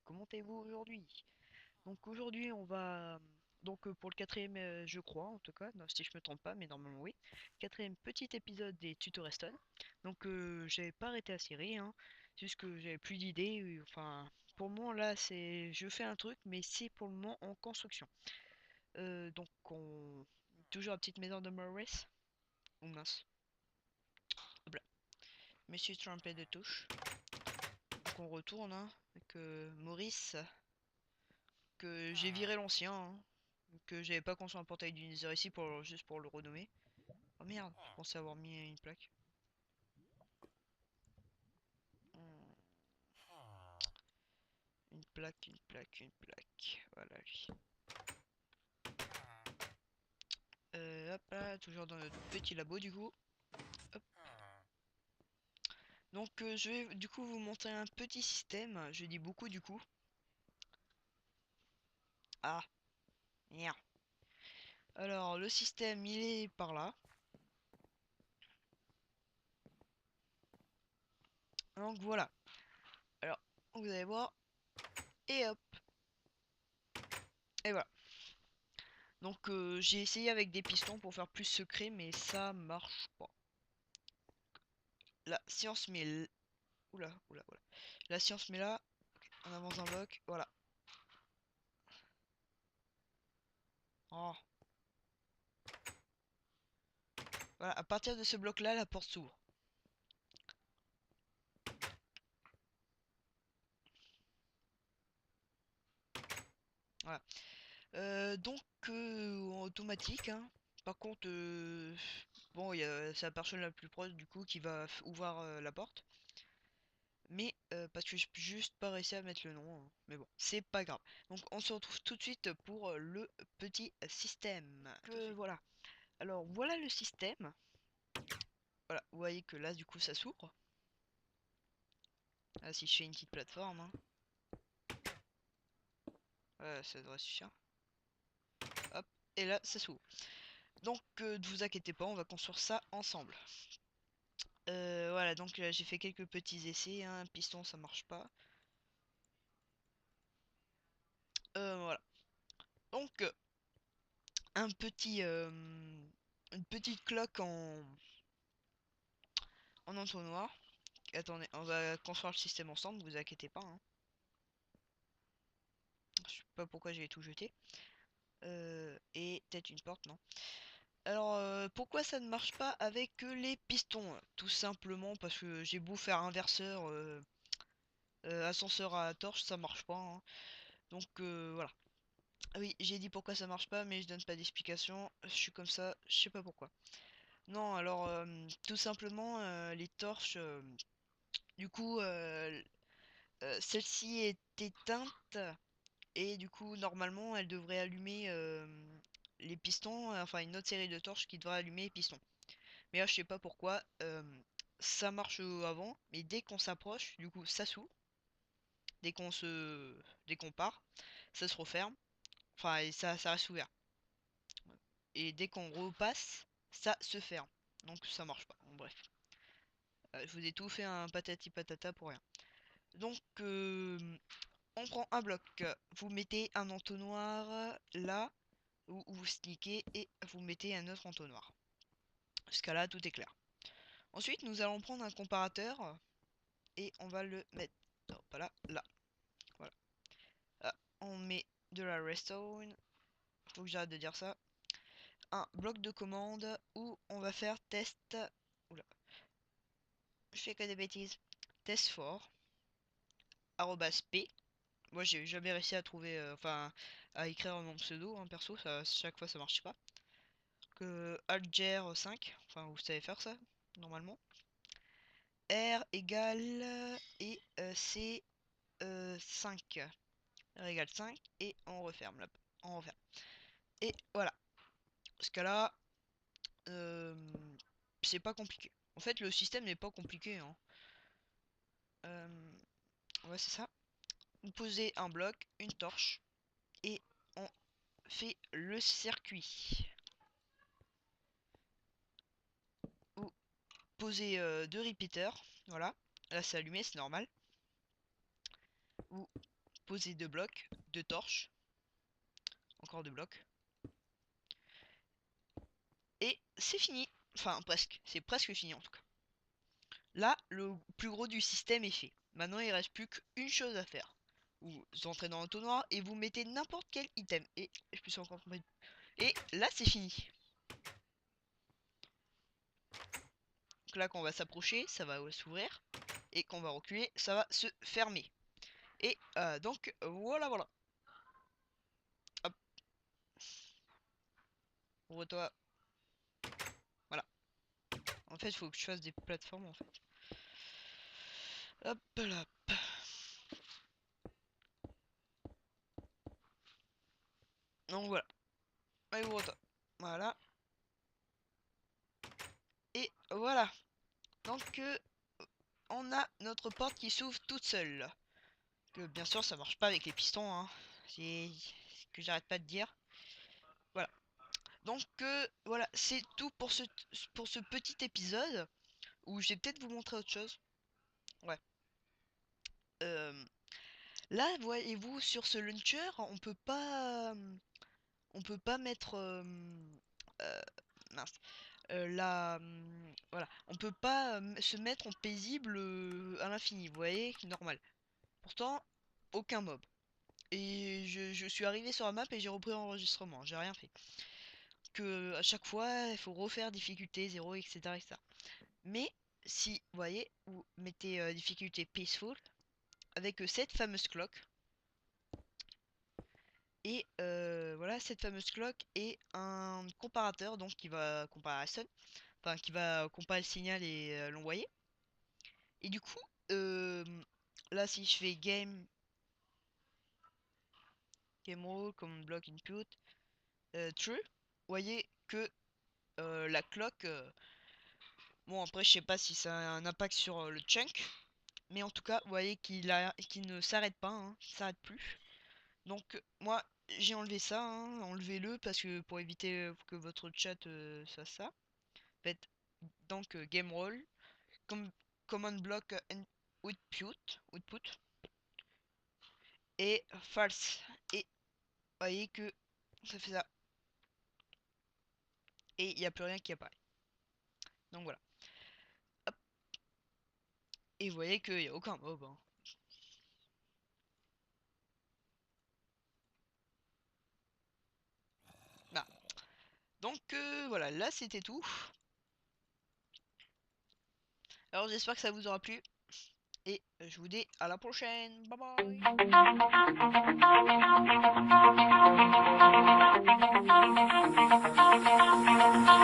comment allez-vous aujourd'hui? Donc aujourd'hui on va pour le quatrième je crois en tout cas, non, si je me trompe pas mais normalement oui. Quatrième petit épisode des tutos Reston. J'avais pas arrêté la série hein, c'est juste que j'avais plus d'idées, enfin pour le moment là c'est je fais un truc mais c'est pour le moment en construction. Donc on toujours la petite maison de Morris. Oh mince. Hop là. Monsieur trompé de touche. Donc on retourne hein, avec Maurice que j'ai viré l'ancien, hein, que j'avais pas construit un portail du Nether ici pour juste pour le renommer. Oh merde, je pensais avoir mis une plaque. Hmm, une plaque, une plaque, une plaque. Voilà lui. Hop là, toujours dans notre petit labo du coup. Hop. Je vais du coup vous montrer un petit système. Je dis beaucoup du coup. Ah, merde. Alors le système il est par là. Donc voilà. Alors vous allez voir. Et hop. Et voilà. J'ai essayé avec des pistons pour faire plus secret mais ça marche pas. La science met oula, oula, oula. La science met là. On avance un bloc. Voilà. Oh. Voilà. À partir de ce bloc là, la porte s'ouvre. Voilà. En automatique. Hein. Par contre, bon, c'est la personne la plus proche du coup qui va ouvrir la porte. Mais parce que je peux juste pas réussi à mettre le nom. Hein. Mais bon, c'est pas grave. Donc on se retrouve tout de suite pour le petit système. Voilà. Alors voilà le système. Voilà, vous voyez que là du coup ça s'ouvre. Ah, si je fais une petite plateforme, hein. Ça devrait suffire. Hop, et là ça s'ouvre. Ne vous inquiétez pas, on va construire ça ensemble. Voilà, j'ai fait quelques petits essais, hein. Piston ça marche pas. Voilà. Donc un petit une petite cloque en entonnoir. Attendez, on va construire le système ensemble, vous inquiétez pas, hein. Je sais pas pourquoi j'ai tout jeté. Et peut-être une porte, non. Alors, pourquoi ça ne marche pas avec les pistons? Tout simplement parce que j'ai beau faire inverseur, ascenseur à torche, ça marche pas. Hein. Voilà. Ah oui, j'ai dit pourquoi ça marche pas, mais je donne pas d'explication. Je suis comme ça, je sais pas pourquoi. Non, alors, tout simplement, les torches, du coup, celle-ci est éteinte, et du coup, normalement, elle devrait allumer les pistons, enfin une autre série de torches qui devrait allumer les pistons. Mais là, je sais pas pourquoi. Ça marche avant, mais dès qu'on s'approche, du coup, ça s'ouvre. Dès qu'on se, dès qu'on part, ça se referme. Enfin, et ça reste ouvert. Et dès qu'on repasse, ça se ferme. Donc ça marche pas. Bon, bref, je vous ai tout fait un patati patata pour rien. Donc, on prend un bloc. Vous mettez un entonnoir là où vous sneakez et vous mettez un autre entonnoir. Jusqu'à là, tout est clair. Ensuite, nous allons prendre un comparateur et on va le mettre. Non, pas là, là. Voilà. Ah, on met de la redstone. Faut que j'arrête de dire ça. Un bloc de commande où on va faire test. Oula, je fais que des bêtises. Test for arrobas p. Moi j'ai jamais réussi à trouver, enfin à écrire mon pseudo, hein, perso, ça, chaque fois ça marche pas. Que alger 5, enfin vous savez faire ça normalement. R égale et C 5. R égale 5 et on referme là. On referme. Et voilà. Ce cas-là, euh, c'est pas compliqué. En fait, le système n'est pas compliqué. Hein. Ouais, c'est ça. Vous posez un bloc, une torche, et on fait le circuit. Vous posez deux repeaters. Voilà. Là, c'est allumé, c'est normal. Vous poser 2 blocs, 2 torches, encore 2 blocs. Et c'est fini. Enfin, presque. C'est presque fini en tout cas. Là, le plus gros du système est fait. Maintenant, il reste plus qu'une chose à faire. Vous entrez dans l'entonnoir et vous mettez n'importe quel item. Et je me suis encore trompé. Et là, c'est fini. Donc là, quand on va s'approcher, ça va s'ouvrir. Et quand on va reculer, ça va se fermer. Et donc, voilà, voilà. Hop. Ouvre-toi. Voilà. En fait, il faut que je fasse des plateformes, en fait. Hop là. Donc voilà. Allez, ouvre-toi. Voilà. Et voilà. Donc, on a notre porte qui s'ouvre toute seule. Que bien sûr, ça marche pas avec les pistons, hein. C'est ce que j'arrête pas de dire. Voilà. Donc, voilà, c'est tout pour ce petit épisode où je vais peut-être vous montrer autre chose. Ouais. Euh, Là, voyez-vous, sur ce launcher, on peut pas mettre, euh, mince, voilà, on peut pas se mettre en paisible à l'infini, vous voyez, normal. Pourtant, aucun mob. Et je suis arrivé sur la map et j'ai repris l'enregistrement, j'ai rien fait. Que à chaque fois, il faut refaire difficulté 0, etc., etc. Mais si, vous voyez, vous mettez difficulté peaceful avec cette fameuse cloque. Et voilà, cette fameuse cloque est un comparateur donc qui va comparer à Sun, enfin qui va comparer le signal et l'envoyer. Et du coup, euh, là si je fais game roll, command block input, true, vous voyez que la cloque, bon après je sais pas si ça a un impact sur le chunk, mais en tout cas vous voyez qu'il ne s'arrête pas, hein, qu'il s'arrête plus. Donc moi j'ai enlevé ça, hein, enlevez-le parce que pour éviter que votre chat fasse ça. Faites donc game roll, command block and output et false. Et vous voyez que ça fait ça. Et il n'y a plus rien qui apparaît. Donc voilà. Hop. Et vous voyez qu'il n'y a aucun mob, hein. Bah. Donc voilà, là c'était tout. Alors j'espère que ça vous aura plu. Et je vous dis à la prochaine. Bye bye.